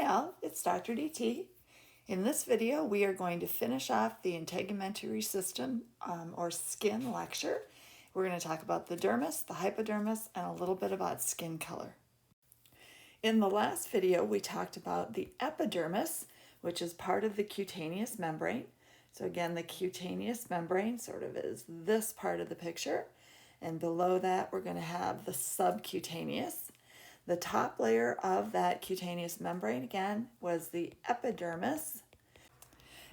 Hi all, it's Dr. DT. In this video, we are going to finish off the integumentary system or skin lecture. We're going to talk about the dermis, the hypodermis, and a little bit about skin color. In the last video, we talked about the epidermis, which is part of the cutaneous membrane. So again, the cutaneous membrane sort of is this part of the picture. And below that, we're going to have the subcutaneous. The top layer of that cutaneous membrane, again, was the epidermis.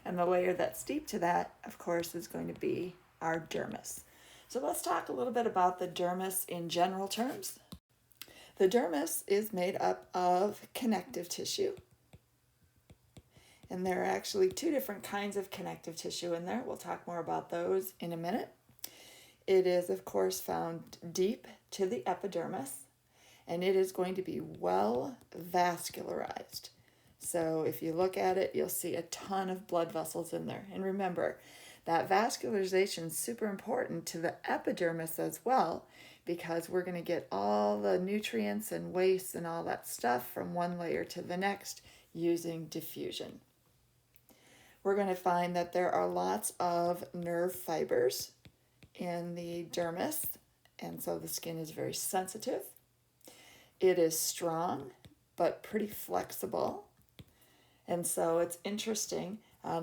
And the layer that's deep to that, of course, is going to be our dermis. So let's talk a little bit about the dermis in general terms. The dermis is made up of connective tissue. And there are actually two different kinds of connective tissue in there. We'll talk more about those in a minute. It is, of course, found deep to the epidermis, and it is going to be well vascularized. So if you look at it, you'll see a ton of blood vessels in there. And remember, that vascularization is super important to the epidermis as well, because we're going to get all the nutrients and waste and all that stuff from one layer to the next using diffusion. We're going to find that there are lots of nerve fibers in the dermis, and so the skin is very sensitive. It is strong, but pretty flexible. And so it's interesting.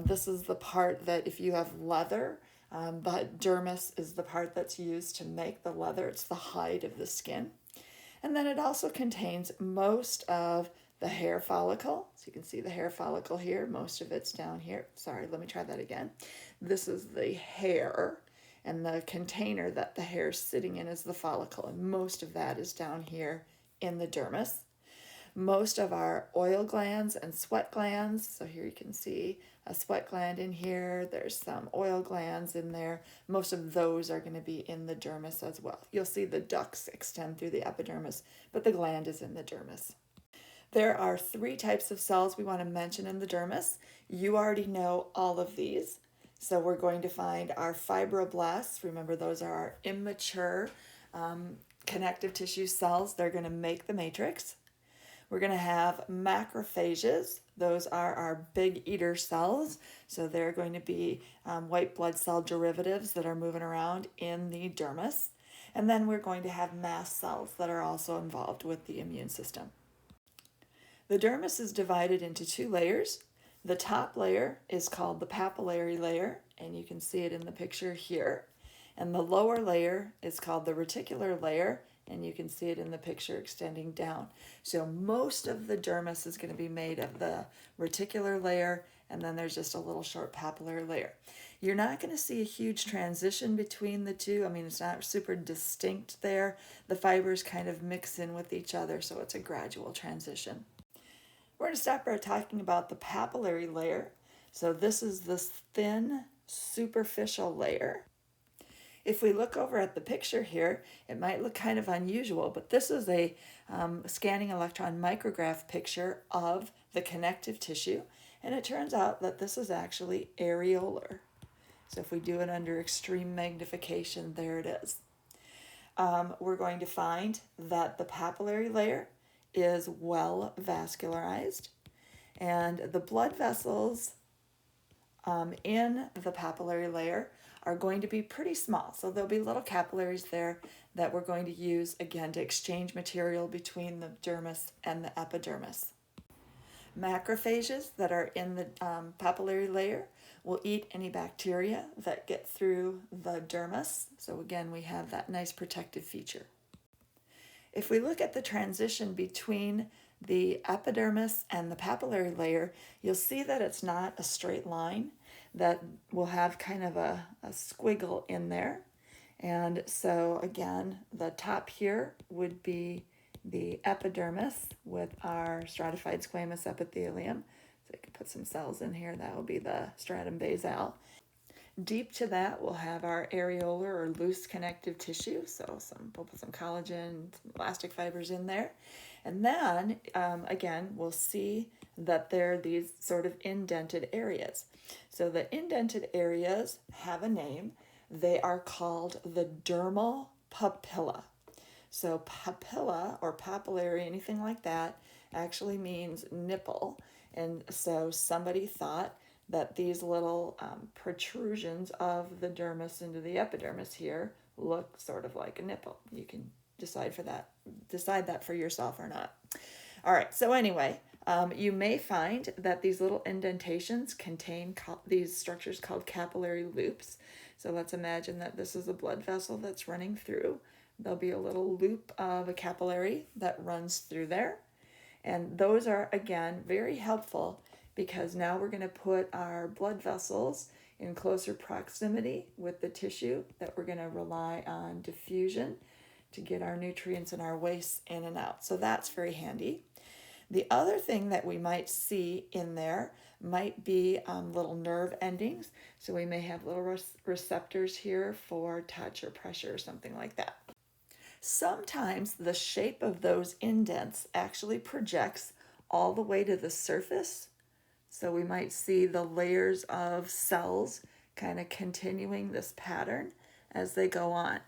This is the part that if you have leather, the dermis is the part that's used to make the leather. It's the hide of the skin. And then it also contains most of the hair follicle. So you can see the hair follicle here. Most of it's down here. Sorry, let me try that again. This is the hair, and the container that the hair is sitting in is the follicle. And most of that is down here in the dermis. Most of our oil glands and sweat glands, so here you can see a sweat gland in here, there's some oil glands in there, most of those are going to be in the dermis as well. You'll see the ducts extend through the epidermis, but the gland is in the dermis. There are three types of cells we want to mention in the dermis. You already know all of these, so we're going to find our fibroblasts. Remember, those are our immature connective tissue cells. They're going to make the matrix. We're going to have macrophages. Those are our big eater cells. So they're going to be white blood cell derivatives that are moving around in the dermis. And then we're going to have mast cells that are also involved with the immune system. The dermis is divided into two layers. The top layer is called the papillary layer, and you can see it in the picture here. And the lower layer is called the reticular layer, and you can see it in the picture extending down. So most of the dermis is going to be made of the reticular layer, and then there's just a little short papillary layer. You're not going to see a huge transition between the two. I mean, it's not super distinct there. The fibers kind of mix in with each other, so it's a gradual transition. We're going to start by talking about the papillary layer. So this is this thin superficial layer. If we look over at the picture here, it might look kind of unusual, but this is a scanning electron micrograph picture of the connective tissue, and it turns out that this is actually areolar. So if we do it under extreme magnification, there it is. We're going to find that the papillary layer is well vascularized, and the blood vessels in the papillary layer are going to be pretty small. So there'll be little capillaries there that we're going to use, again, to exchange material between the dermis and the epidermis. Macrophages that are in the papillary layer will eat any bacteria that get through the dermis. So again, we have that nice protective feature. If we look at the transition between the epidermis and the papillary layer, you'll see that it's not a straight line, that will have kind of a squiggle in there. And so again, the top here would be the epidermis with our stratified squamous epithelium. So I can put some cells in here. That will be the stratum basale. Deep to that, we'll have our areolar or loose connective tissue. So we'll put some collagen, some elastic fibers in there. And then, again, we'll see that there are these sort of indented areas. So the indented areas have a name. They are called the dermal papilla. So papilla or papillary, anything like that, actually means nipple. And so somebody thought that these little protrusions of the dermis into the epidermis here look sort of like a nipple. You can decide that for yourself or not. All right, so anyway, you may find that these little indentations contain these structures called capillary loops. So let's imagine that this is a blood vessel that's running through. There'll be a little loop of a capillary that runs through there. And those are, again, very helpful because now we're going to put our blood vessels in closer proximity with the tissue that we're going to rely on diffusion to get our nutrients and our wastes in and out. So that's very handy. The other thing that we might see in there might be little nerve endings. So we may have little receptors here for touch or pressure or something like that. Sometimes the shape of those indents actually projects all the way to the surface. So we might see the layers of cells kind of continuing this pattern as they go on.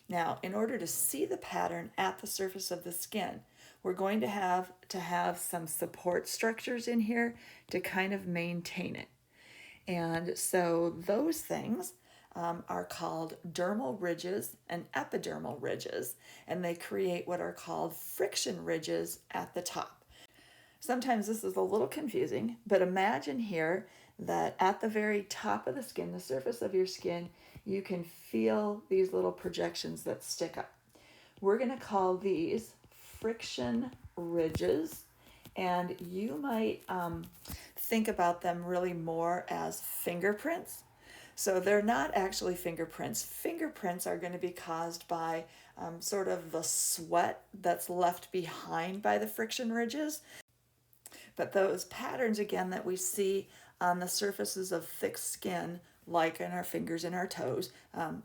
Now, in order to see the pattern at the surface of the skin, we're going to have some support structures in here to kind of maintain it. And so those things are called dermal ridges and epidermal ridges, and they create what are called friction ridges at the top. Sometimes this is a little confusing, but imagine here that at the very top of the skin, the surface of your skin, you can feel these little projections that stick up. We're going to call these friction ridges, and you might think about them really more as fingerprints. So they're not actually fingerprints. Fingerprints are going to be caused by sort of the sweat that's left behind by the friction ridges. But those patterns, again, that we see on the surfaces of thick skin, like in our fingers and our toes,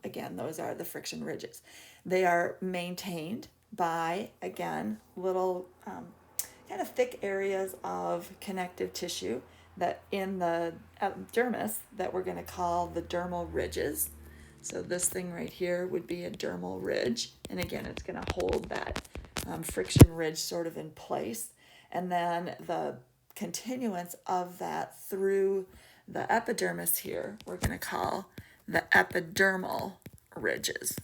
again, those are the friction ridges. They are maintained by, again, little kind of thick areas of connective tissue that in the dermis that we're going to call the dermal ridges. So this thing right here would be a dermal ridge. And again, it's going to hold that friction ridge sort of in place. And then the continuance of that through the epidermis here, we're going to call the epidermal ridges.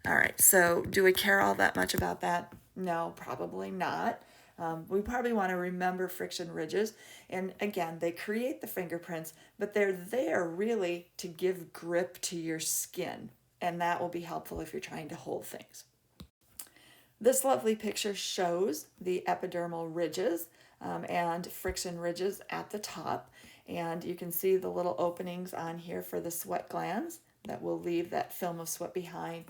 All right, so do we care all that much about that? No, probably not. We probably want to remember friction ridges. And again, they create the fingerprints, but they're there really to give grip to your skin. And that will be helpful if you're trying to hold things. This lovely picture shows the epidermal ridges and friction ridges at the top. And you can see the little openings on here for the sweat glands that will leave that film of sweat behind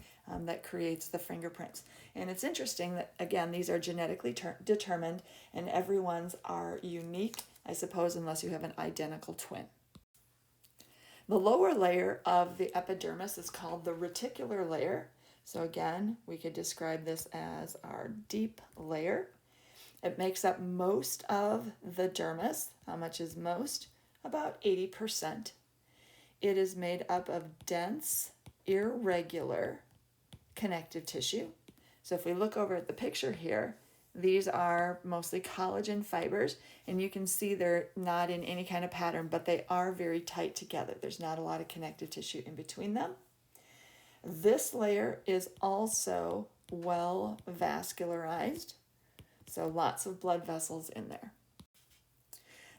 that creates the fingerprints. And it's interesting that, again, these are genetically determined, and everyone's are unique, I suppose, unless you have an identical twin. The lower layer of the epidermis is called the reticular layer. So again, we could describe this as our deep layer. It makes up most of the dermis. How much is most? About 80%. It is made up of dense, irregular connective tissue. So if we look over at the picture here, these are mostly collagen fibers, and you can see they're not in any kind of pattern, but they are very tight together. There's not a lot of connective tissue in between them. This layer is also well vascularized, so lots of blood vessels in there.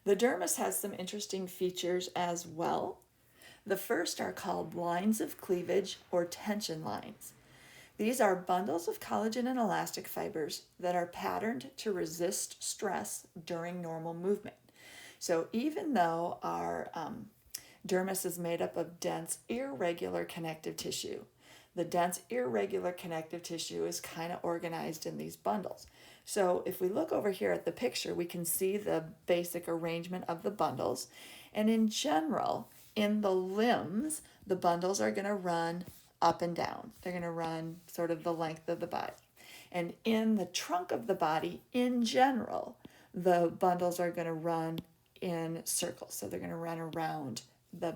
The dermis has some interesting features as well. The first are called lines of cleavage or tension lines. These are bundles of collagen and elastic fibers that are patterned to resist stress during normal movement. So even though our dermis is made up of dense, irregular connective tissue, the dense, irregular connective tissue is kind of organized in these bundles. So if we look over here at the picture, we can see the basic arrangement of the bundles. And in general, in the limbs, the bundles are going to run up and down. They're going to run sort of the length of the body. And in the trunk of the body, in general, the bundles are going to run in circles. So they're going to run around the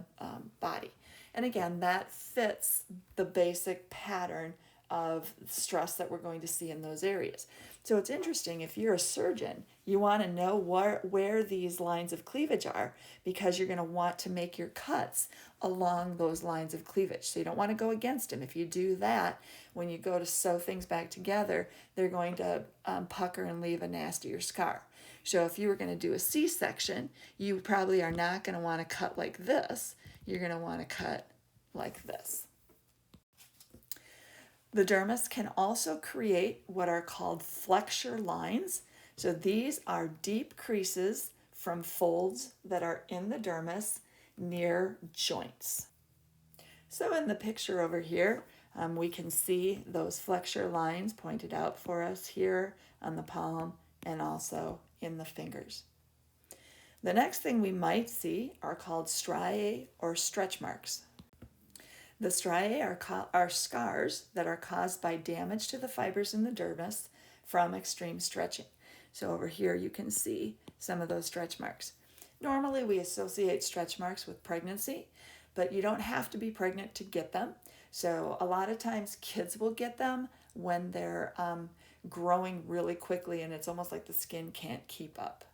body. And again, that fits the basic pattern of stress that we're going to see in those areas. So it's interesting, if you're a surgeon, you want to know where these lines of cleavage are, because you're going to want to make your cuts along those lines of cleavage. So you don't want to go against them. If you do that, when you go to sew things back together, they're going to pucker and leave a nastier scar. So if you were going to do a C-section, you probably are not going to want to cut like this. You're going to want to cut like this. The dermis can also create what are called flexure lines. So these are deep creases from folds that are in the dermis near joints. So in the picture over here, we can see those flexure lines pointed out for us here on the palm and also in the fingers. The next thing we might see are called striae or stretch marks. The striae are scars that are caused by damage to the fibers in the dermis from extreme stretching. So over here you can see some of those stretch marks. Normally we associate stretch marks with pregnancy, but you don't have to be pregnant to get them. So a lot of times kids will get them when they're growing really quickly, and it's almost like the skin can't keep up.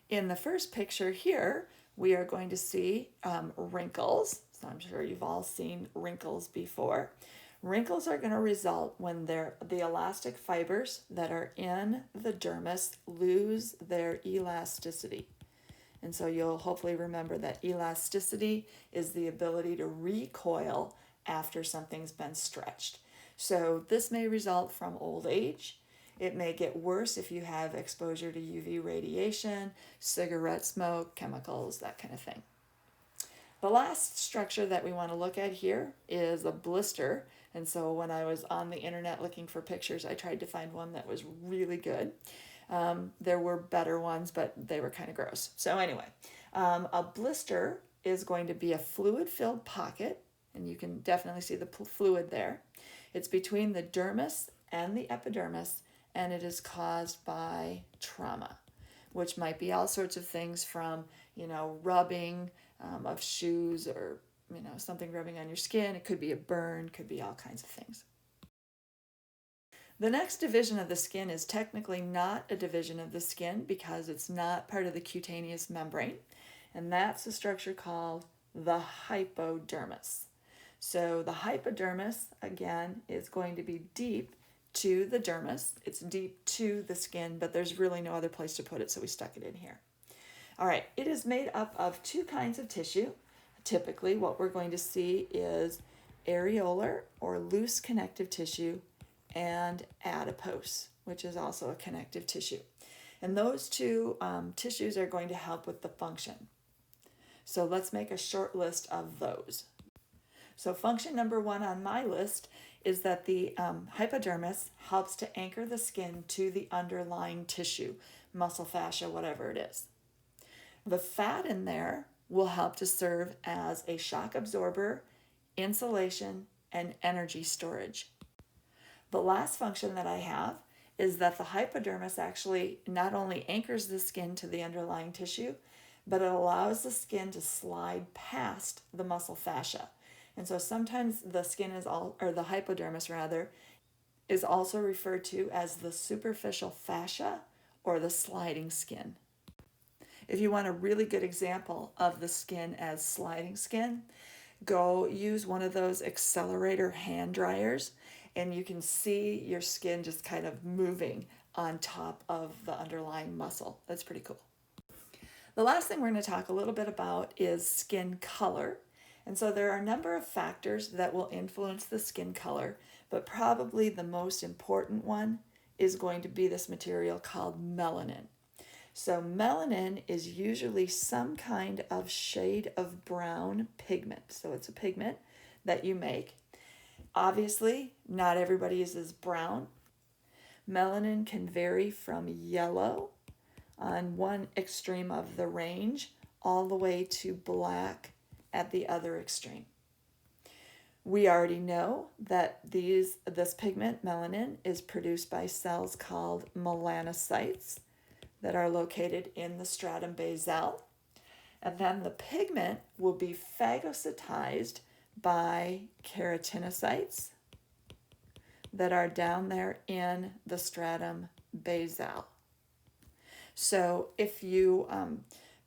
In the first picture here, we are going to see wrinkles. So I'm sure you've all seen wrinkles before. Wrinkles are going to result when the elastic fibers that are in the dermis lose their elasticity. And so you'll hopefully remember that elasticity is the ability to recoil after something's been stretched. So this may result from old age. It may get worse if you have exposure to UV radiation, cigarette smoke, chemicals, that kind of thing. The last structure that we want to look at here is a blister. And so when I was on the internet looking for pictures, I tried to find one that was really good. There were better ones, but they were kind of gross. So anyway, a blister is going to be a fluid-filled pocket, and you can definitely see the fluid there. It's between the dermis and the epidermis, and it is caused by trauma, which might be all sorts of things from, rubbing of shoes or, something rubbing on your skin. It could be a burn, could be all kinds of things. The next division of the skin is technically not a division of the skin because it's not part of the cutaneous membrane, and that's a structure called the hypodermis. So the hypodermis, again, is going to be deep to the dermis. It's deep to the skin, but there's really no other place to put it, so we stuck it in here. All right, it is made up of two kinds of tissue. Typically, what we're going to see is areolar or loose connective tissue and adipose, which is also a connective tissue. And those two tissues are going to help with the function. So let's make a short list of those. So function number one on my list is that the hypodermis helps to anchor the skin to the underlying tissue, muscle, fascia, whatever it is. The fat in there will help to serve as a shock absorber, insulation, and energy storage. The last function that I have is that the hypodermis actually not only anchors the skin to the underlying tissue, but it allows the skin to slide past the muscle fascia. And so sometimes the skin the hypodermis rather, is also referred to as the superficial fascia or the sliding skin. If you want a really good example of the skin as sliding skin, go use one of those accelerator hand dryers, and you can see your skin just kind of moving on top of the underlying muscle. That's pretty cool. The last thing we're going to talk a little bit about is skin color. And so there are a number of factors that will influence the skin color, but probably the most important one is going to be this material called melanin. So melanin is usually some kind of shade of brown pigment. So it's a pigment that you make. Obviously, not everybody is brown. Melanin can vary from yellow on one extreme of the range all the way to black at the other extreme. We already know that this pigment, melanin, is produced by cells called melanocytes that are located in the stratum basale. And then the pigment will be phagocytized by keratinocytes, that are down there in the stratum basale. So if you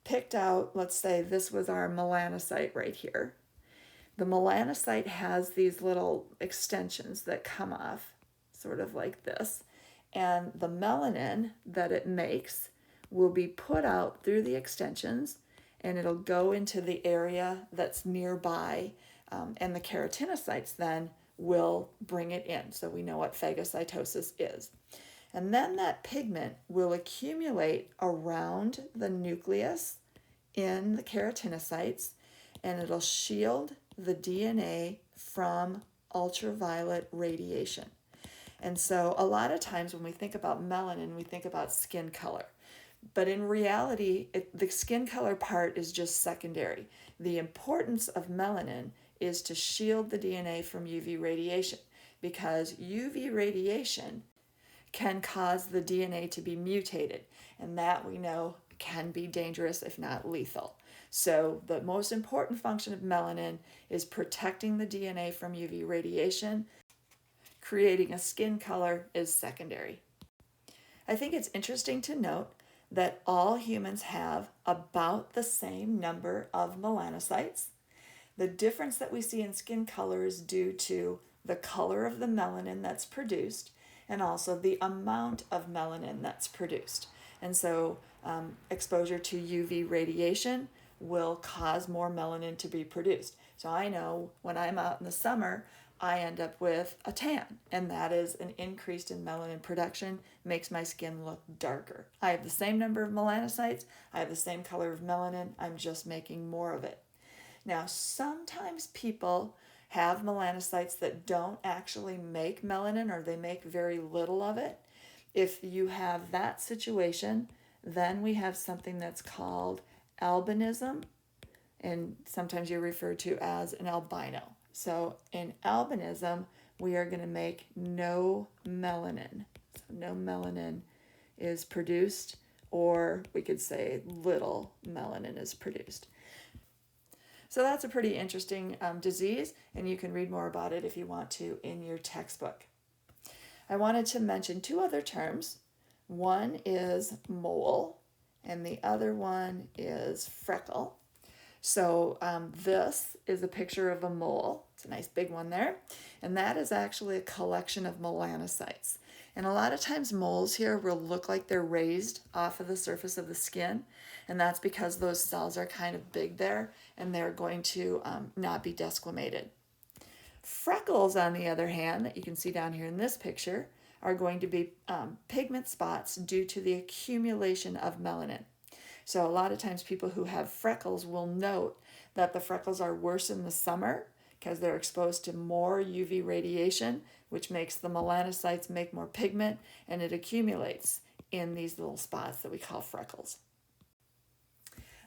picked out, let's say this was our melanocyte right here. The melanocyte has these little extensions that come off, sort of like this, and the melanin that it makes will be put out through the extensions, and it'll go into the area that's nearby, and the keratinocytes then will bring it in. So we know what phagocytosis is. And then that pigment will accumulate around the nucleus in the keratinocytes, and it'll shield the DNA from ultraviolet radiation. And so a lot of times when we think about melanin, we think about skin color. But in reality, the skin color part is just secondary. The importance of melanin is to shield the DNA from UV radiation, because UV radiation can cause the DNA to be mutated, and that we know can be dangerous if not lethal. So the most important function of melanin is protecting the DNA from UV radiation. Creating a skin color is secondary. I think it's interesting to note that all humans have about the same number of melanocytes. The difference that we see in skin color is due to the color of the melanin that's produced and also the amount of melanin that's produced. And so exposure to UV radiation will cause more melanin to be produced. So I know when I'm out in the summer, I end up with a tan, and that is an increase in melanin production, makes my skin look darker. I have the same number of melanocytes, I have the same color of melanin, I'm just making more of it. Now, sometimes people have melanocytes that don't actually make melanin, or they make very little of it. If you have that situation, then we have something that's called albinism, and sometimes you're referred to as an albino. So in albinism, we are going to make no melanin. So no melanin is produced, or we could say little melanin is produced. So that's a pretty interesting disease, and you can read more about it if you want to in your textbook. I wanted to mention two other terms. One is mole, and the other one is freckle. So this is a picture of a mole. It's a nice big one there. And that is actually a collection of melanocytes. And a lot of times moles here will look like they're raised off of the surface of the skin. And that's because those cells are kind of big there, and they're going to not be desquamated. Freckles, on the other hand, that you can see down here in this picture, are going to be pigment spots due to the accumulation of melanin. So a lot of times people who have freckles will note that the freckles are worse in the summer because they're exposed to more UV radiation, which makes the melanocytes make more pigment, and it accumulates in these little spots that we call freckles.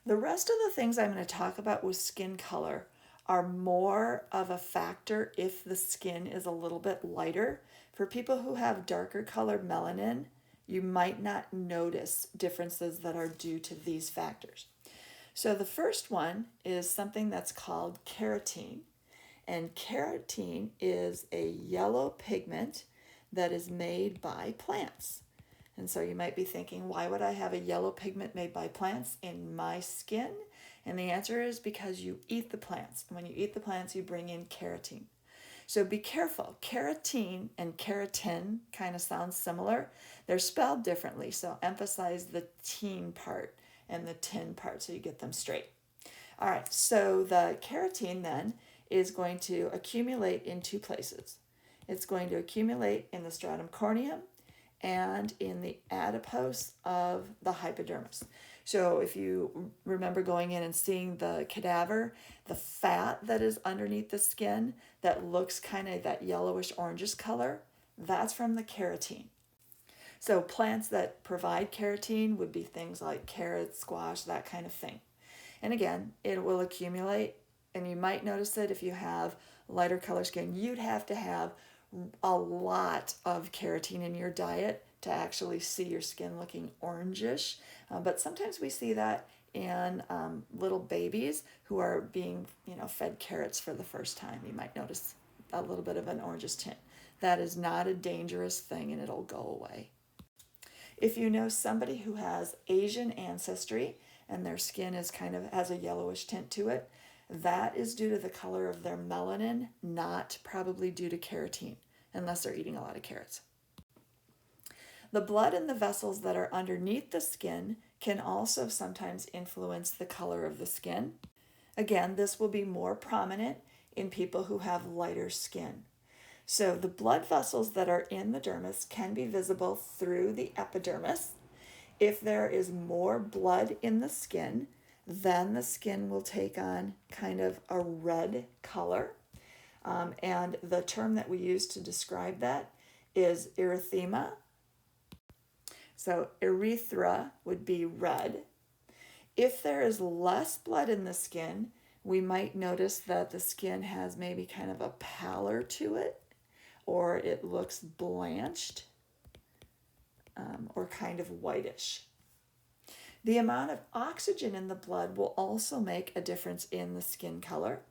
The rest of the things I'm going to talk about with skin color are more of a factor if the skin is a little bit lighter. For people who have darker colored melanin, you might not notice differences that are due to these factors. So the first one is something that's called keratin. And keratin is a yellow pigment that is made by plants. And so you might be thinking, why would I have a yellow pigment made by plants in my skin? And the answer is because you eat the plants. And when you eat the plants, you bring in keratin. So be careful. Keratin and keratin kind of sound similar. They're spelled differently, so emphasize the teen part and the tin part so you get them straight. All right, so the keratin then is going to accumulate in two places. It's going to accumulate in the stratum corneum and in the adipose of the hypodermis. So if you remember going in and seeing the cadaver, the fat that is underneath the skin that looks kind of that yellowish orangish color, that's from the keratin. So plants that provide keratin would be things like carrots, squash, that kind of thing. And again, it will accumulate, and you might notice that if you have lighter color skin, you'd have to have a lot of keratin in your diet to actually see your skin looking orangish. But sometimes we see that in little babies who are being, fed carrots for the first time. You might notice a little bit of an orangish tint. That is not a dangerous thing and it'll go away. If you know somebody who has Asian ancestry and their skin is has a yellowish tint to it, that is due to the color of their melanin, not probably due to carotene, unless they're eating a lot of carrots. The blood in the vessels that are underneath the skin can also sometimes influence the color of the skin. Again, this will be more prominent in people who have lighter skin. So the blood vessels that are in the dermis can be visible through the epidermis. If there is more blood in the skin, then the skin will take on kind of a red color. And the term that we use to describe that is erythema. So erythra would be red. If there is less blood in the skin, we might notice that the skin has maybe kind of a pallor to it, or it looks blanched, or kind of whitish. The amount of oxygen in the blood will also make a difference in the skin color.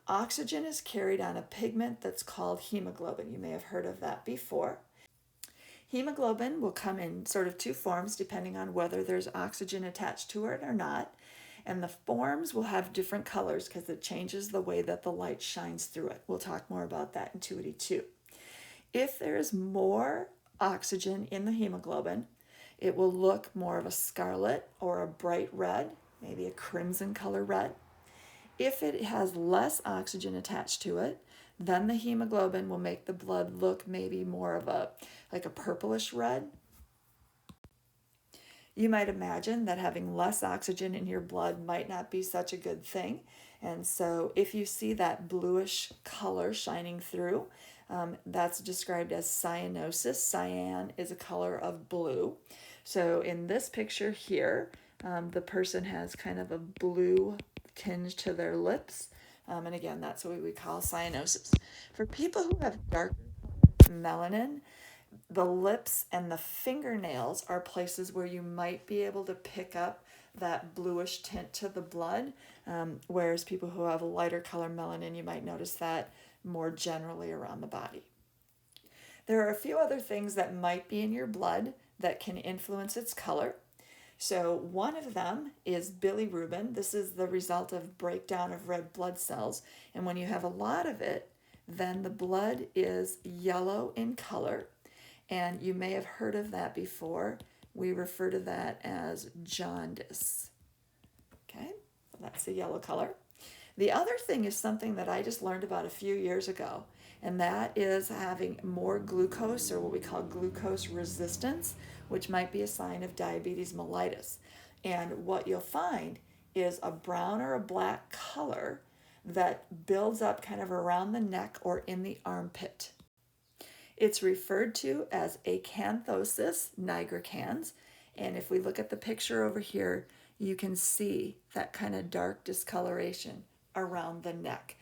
Oxygen is carried on a pigment that's called hemoglobin. You may have heard of that before. Hemoglobin will come in sort of two forms depending on whether there's oxygen attached to it or not. And the forms will have different colors because it changes the way that the light shines through it. We'll talk more about that in 282. If there is more oxygen in the hemoglobin, it will look more of a scarlet or a bright red, maybe a crimson color red. If it has less oxygen attached to it, then the hemoglobin will make the blood look maybe more of a purplish red. You might imagine that having less oxygen in your blood might not be such a good thing. And so if you see that bluish color shining through, that's described as cyanosis. Cyan is a color of blue. So in this picture here, the person has kind of a blue tinge to their lips. And again, that's what we call cyanosis. For people who have darker melanin, the lips and the fingernails are places where you might be able to pick up that bluish tint to the blood, whereas people who have a lighter color melanin, you might notice that more generally around the body. There are a few other things that might be in your blood that can influence its color. So one of them is bilirubin. This is the result of breakdown of red blood cells. And when you have a lot of it, then the blood is yellow in color. And you may have heard of that before. We refer to that as jaundice. Okay, that's the yellow color. The other thing is something that I just learned about a few years ago, and that is having more glucose, or what we call glucose resistance, which might be a sign of diabetes mellitus. And what you'll find is a brown or a black color that builds up kind of around the neck or in the armpit. It's referred to as acanthosis nigricans, and if we look at the picture over here, you can see that kind of dark discoloration around the neck.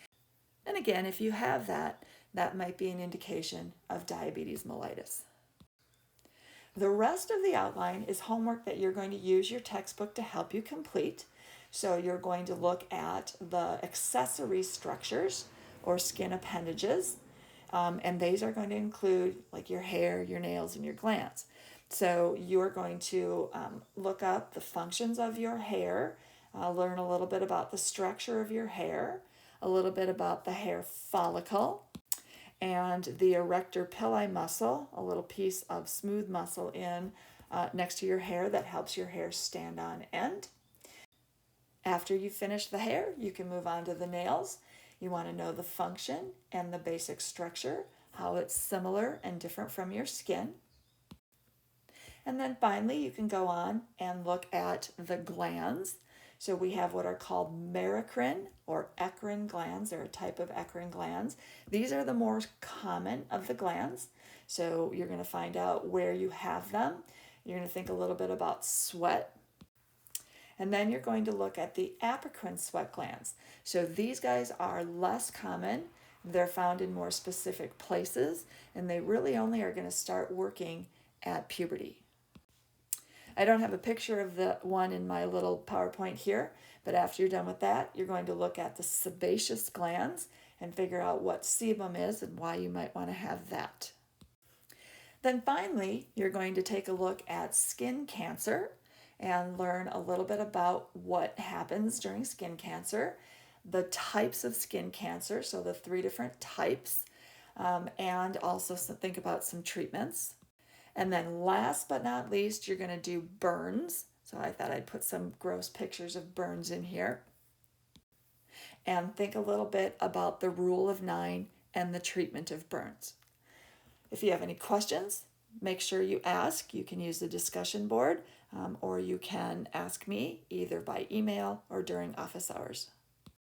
And again, if you have that, that might be an indication of diabetes mellitus. The rest of the outline is homework that you're going to use your textbook to help you complete. So you're going to look at the accessory structures or skin appendages, and these are going to include like your hair, your nails, and your glands. So you're going to look up the functions of your hair, learn a little bit about the structure of your hair, a little bit about the hair follicle, and the erector pili muscle, a little piece of smooth muscle in next to your hair that helps your hair stand on end. After you finish the hair, you can move on to the nails. You want to know the function and the basic structure, how it's similar and different from your skin. And then finally, you can go on and look at the glands. So we have what are called merocrine or eccrine glands. They're a type of eccrine glands. These are the more common of the glands. So you're going to find out where you have them. You're going to think a little bit about sweat. And then you're going to look at the apocrine sweat glands. So these guys are less common. They're found in more specific places, and they really only are going to start working at puberty. I don't have a picture of the one in my little PowerPoint here, but after you're done with that, you're going to look at the sebaceous glands, and figure out what sebum is and why you might want to have that. Then finally, you're going to take a look at skin cancer and learn a little bit about what happens during skin cancer, the types of skin cancer, so the 3 different types, and also think about some treatments. And then last but not least, you're going to do burns. So I thought I'd put some gross pictures of burns in here. And think a little bit about the rule of 9 and the treatment of burns. If you have any questions, make sure you ask. You can use the discussion board, or you can ask me either by email or during office hours.